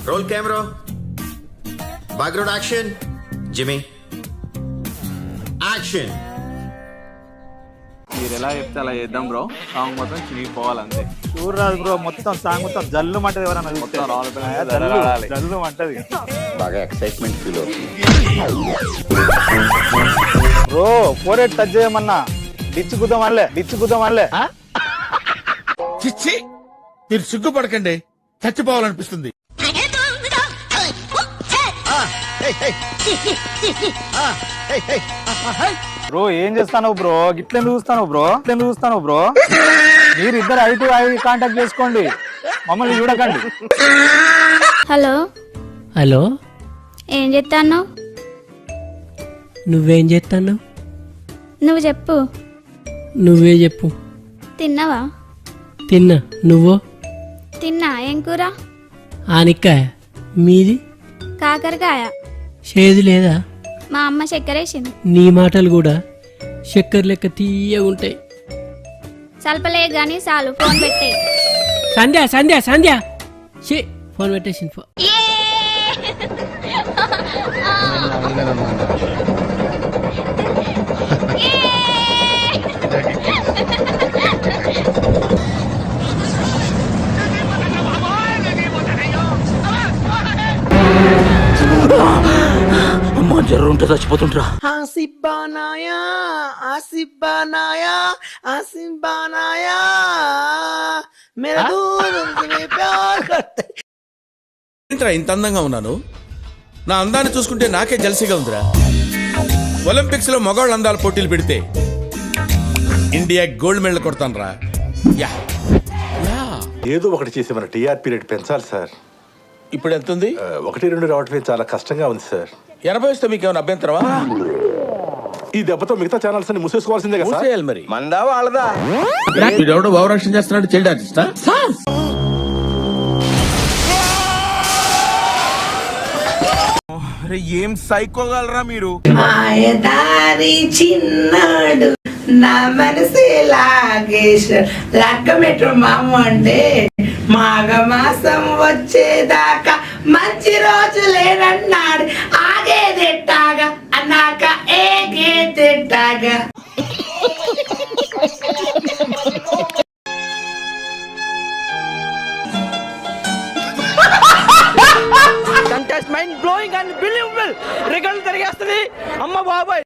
Roll camera, background action. Jimmy action. మీరు ఎలా చెప్తే అలా చేద్దాం బ్రో. సాంగ్ మొత్తం చినిగిపోవాలంతే. చూడు రాదు బ్రో, మొత్తం సాంగ్ మొత్తం జల్లు మంటది. ఎవరన్నా మొత్తం జల్లు మంటది. బాగా ఎక్సైట్మెంట్ ఫీల్ అవుతుంది బ్రో. ఫోరెట్ టచ్ చేయమన్నా డిచ్ గుద్దాం అనలే. చిచ్చి, మీరు సిగ్గుపడకండి, చచ్చిపోవాలనిపిస్తుంది. బ్రో ఏం చేస్తాను బ్రో? గిట్లెందుకు చూస్తాను బ్రో? మీరు ఇద్దరు ఐ టు ఐ కాంటాక్ట్ చేసుకోండి, మమ్మల్ని చూడకండి. హలో హలో, ఏం చేస్తాను? నువ్వేం చేస్తాను? నువ్వు చెప్పు. నువ్వే చెప్పు. తిన్నావా? తిన్నా. నువ్వు? తిన్నా. ఏం కూర? ఆనిక్కాయ. మీది? కాకరకాయ. చేదు లేదా? మా అమ్మ చక్కెర వేసింది. నీ మాటలు కూడా చక్కెర లెక్క తీయగా ఉంటాయి. సల్పలే గాని చాలు, ఫోన్ పెట్టే. సంధ్య ఫోన్ పెట్టేసి అమ్మా, జ్వరం ఉంటే చచ్చిపోతుంటరా. ఏంట్రా ఇంత అందంగా ఉన్నాను? నా అందాన్ని చూసుకుంటే నాకే జలసిగా ఉందిరా. ఒలింపిక్స్ లో మగవాళ్ళ అందాల పోటీలు పెడితే ఇండియా గోల్డ్ మెడల్ కొడతాను రా. ఏదో ఒకటి చేసి మన టీఆర్పీ రేట్ పెంచాలి సార్. ఇప్పుడు ఎంత ఉంది? 1-2 రావటమే చాలా కష్టంగా ఉంది సార్. 80 వస్తే మీకు ఏమైనా అభ్యంతరమా? ఈ దెబ్బతో మిగతా ఛానల్స్ అన్ని మూసేసుకోవాల్సిందే కదా సార్. మూసేయాలి మరి. మందా వాళ్ళదా? వీడెవడో భావరక్షణ చేస్తున్నాడు, చైల్డ్ ఆర్టిస్టా? ఏం సైకోగలరా మీరు? మాయదారి చిన్నాడు నా మనసే లాగేశాడు. లగ్గమెట్టు మామ అంటే మాఘమాసం వచ్చేదాకా మంచి రోజు లేనన్నాడు. ఆగేదెట్టాగా అన్నాక ఏగేదెట్టాగా. Mind blowing and believable. రికల్ తిరిగేస్తుంది. అమ్మ బాబాయ్,